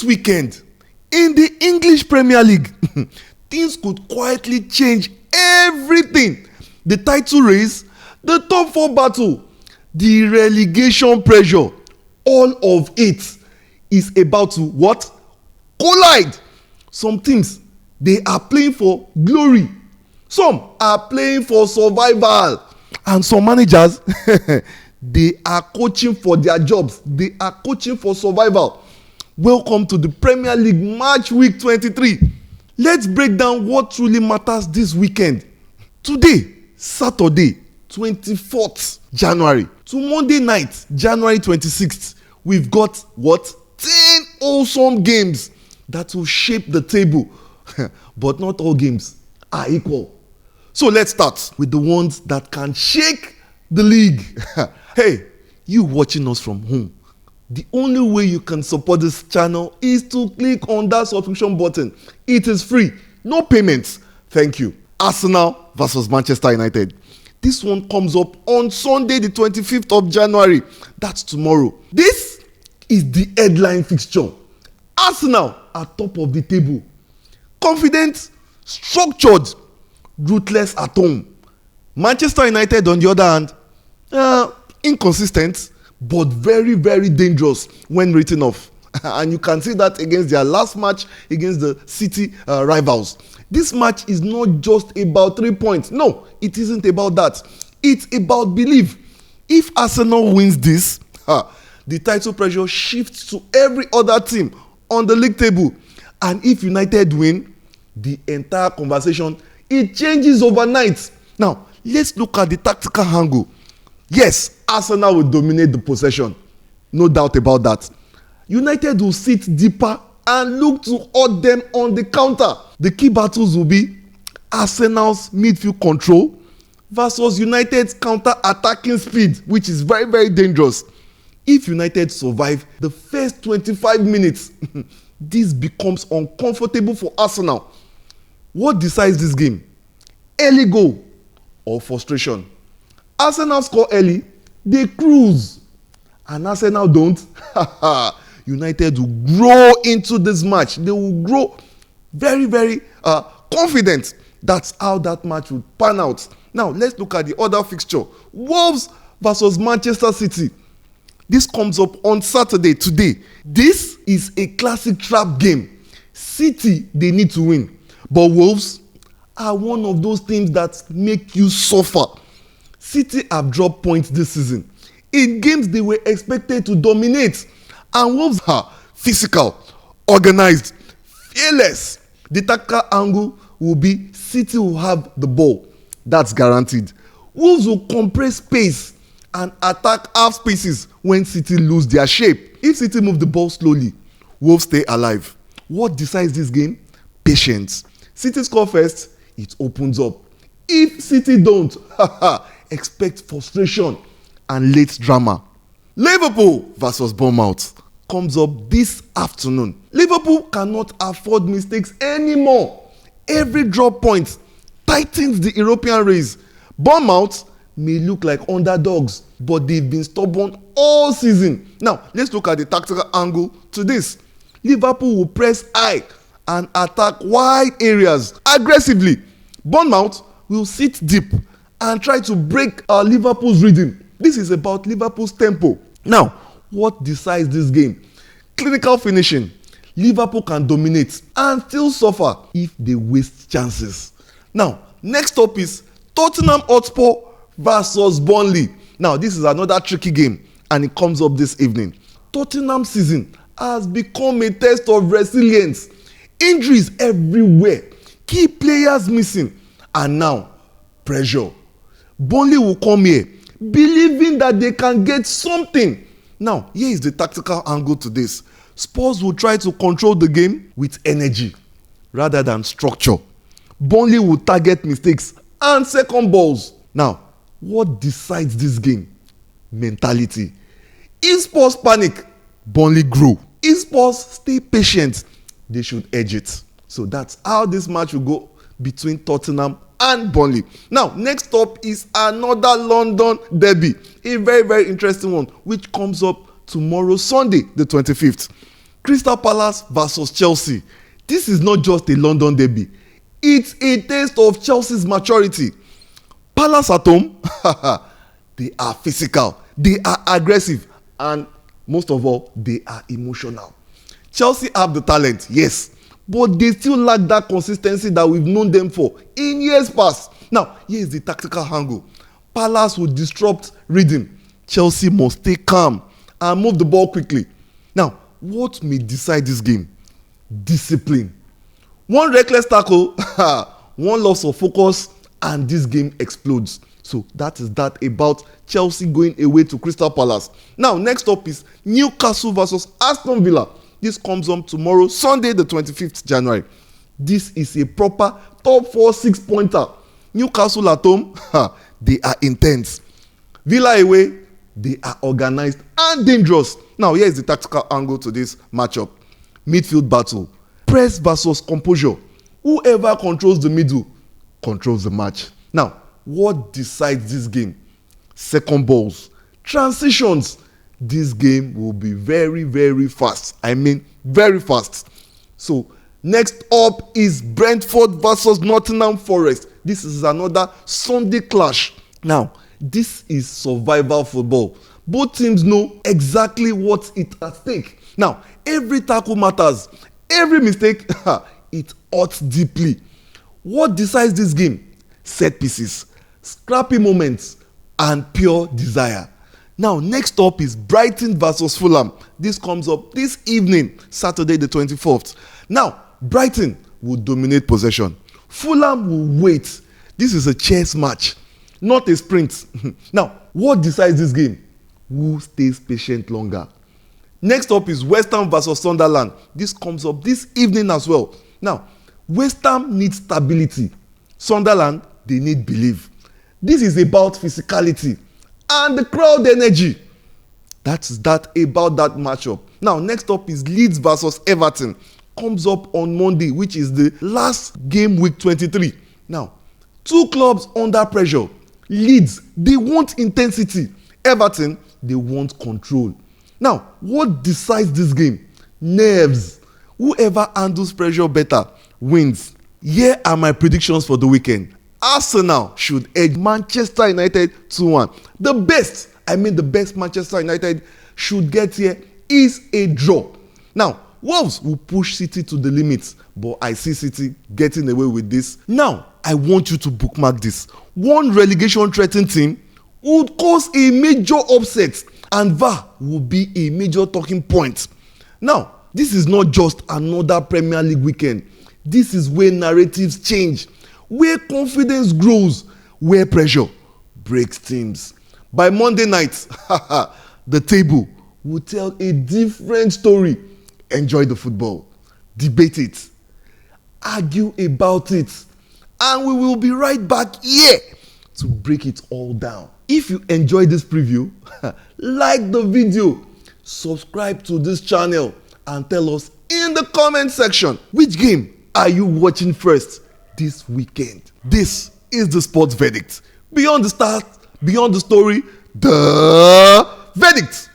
This weekend, in the English Premier League, things could quietly change everything. The title race, the top 4 battle, the relegation pressure, all of it is about to what? Collide. Some teams, they are playing for glory. Some are playing for survival. And some managers, they are coaching for their jobs. They are coaching for survival. Welcome to the Premier League Matchweek 23. Let's break down what truly matters this weekend. Today, Saturday, 24th January, to Monday night, January 26th, we've got what? 10 awesome games that will shape the table. But not all games are equal. So let's start with the ones that can shake the league. Hey, you watching us from home. The only way you can support this channel is to click on that subscription button. It is free, no payments. Thank you. Arsenal versus Manchester United. This one comes up on Sunday, the 25th of January. That's tomorrow. This is the headline fixture. Arsenal are top of the table. Confident, structured, ruthless at home. Manchester United, on the other hand, inconsistent, but very, very dangerous when written off. And you can see that against their last match against the City rivals. This match is not just about 3 points. No, it isn't about that. It's about belief. If Arsenal wins this, the title pressure shifts to every other team on the league table. And if United win, the entire conversation, it changes overnight. Now, let's look at the tactical angle. Yes, Arsenal will dominate the possession. No doubt about that. United will sit deeper and look to hold them on the counter. The key battles will be Arsenal's midfield control versus United's counter-attacking speed, which is very, very dangerous. If United survive the first 25 minutes, this becomes uncomfortable for Arsenal. What decides this game? Early goal or frustration? Arsenal score early, they cruise. And Arsenal don't. United will grow into this match. They will grow very, very confident. That's how that match will pan out. Now, let's look at the other fixture. Wolves versus Manchester City. This comes up on Saturday, today. This is a classic trap game. City, they need to win. But Wolves are one of those teams that make you suffer. City have dropped points this season in games they were expected to dominate. And Wolves are physical, organized, fearless. The tactical angle will be City will have the ball. That's guaranteed. Wolves will compress space and attack half spaces when City lose their shape. If City move the ball slowly, Wolves stay alive. What decides this game? Patience. City score first, it opens up. If City don't, expect frustration and late drama. Liverpool versus Bournemouth comes up this afternoon. Liverpool cannot afford mistakes anymore. Every drop point tightens the European race. Bournemouth may look like underdogs, but they've been stubborn all season. Now, let's look at the tactical angle to this. Liverpool will press high and attack wide areas aggressively. Bournemouth will sit deep and try to break Liverpool's rhythm. This is about Liverpool's tempo. Now, what decides this game? Clinical finishing. Liverpool can dominate and still suffer if they waste chances. Now, next up is Tottenham Hotspur versus Burnley. Now, this is another tricky game and it comes up this evening. Tottenham's season has become a test of resilience. Injuries everywhere. Key players missing. And now, pressure. Burnley will come here believing that they can get something. Now, here is the tactical angle to this. Spurs will try to control the game with energy rather than structure. Burnley will target mistakes and second balls. Now, what decides this game? Mentality. If Spurs panic, Burnley grow. If Spurs stay patient, they should edge it. So that's how this match will go between Tottenham and Burnley. Now, next up is another London derby. A very, very interesting one, which comes up tomorrow, Sunday, the 25th. Crystal Palace versus Chelsea. This is not just a London derby. It's a taste of Chelsea's maturity. Palace at home, they are physical, they are aggressive, and most of all, they are emotional. Chelsea have the talent, yes, but they still lack that consistency that we've known them for in years past. Now, here is the tactical angle. Palace will disrupt rhythm. Chelsea must stay calm and move the ball quickly. Now, what may decide this game? Discipline. One reckless tackle, one loss of focus, and this game explodes. So that is that about Chelsea going away to Crystal Palace. Now, next up is Newcastle versus Aston Villa. This comes on tomorrow, Sunday, the 25th January. This is a proper top 4 6-pointer. Newcastle at home, they are intense. Villa away, they are organized and dangerous. Now, here is the tactical angle to this matchup. Midfield battle. Press versus composure. Whoever controls the middle controls the match. Now, what decides this game? Second balls, transitions. This game will be very, very fast. I mean, very fast. So, next up is Brentford versus Nottingham Forest. This is another Sunday clash. Now, this is survival football. Both teams know exactly what's at stake. Now, every tackle matters. Every mistake, it hurts deeply. What decides this game? Set pieces, scrappy moments, and pure desire. Now, next up is Brighton versus Fulham. This comes up this evening, Saturday the 24th. Now, Brighton will dominate possession. Fulham will wait. This is a chess match, not a sprint. Now, what decides this game? Who stays patient longer? Next up is West Ham versus Sunderland. This comes up this evening as well. Now, West Ham needs stability. Sunderland, they need belief. This is about physicality and the crowd energy. That's that about that matchup. Now, next up is Leeds versus Everton. Comes up on Monday, which is the last game week 23. Now, two clubs under pressure. Leeds, they want intensity. Everton, they want control. Now, what decides this game? Nerves. Whoever handles pressure better wins. Here are my predictions for the weekend. Arsenal should edge Manchester United 2-1. The best Manchester United should get here is a draw. Now, Wolves will push City to the limits, but I see City getting away with this. Now, I want you to bookmark this. One relegation threatened team would cause a major upset, and VAR will be a major talking point. Now, this is not just another Premier League weekend. This is where narratives change, where confidence grows, where pressure breaks teams. By Monday night, the table will tell a different story. Enjoy the football, debate it, argue about it, and we will be right back here to break it all down. If you enjoyed this preview, like the video, subscribe to this channel, and tell us in the comment section which game are you watching first this weekend. This is the Sports Verdict. Beyond the start, beyond the story, the verdict.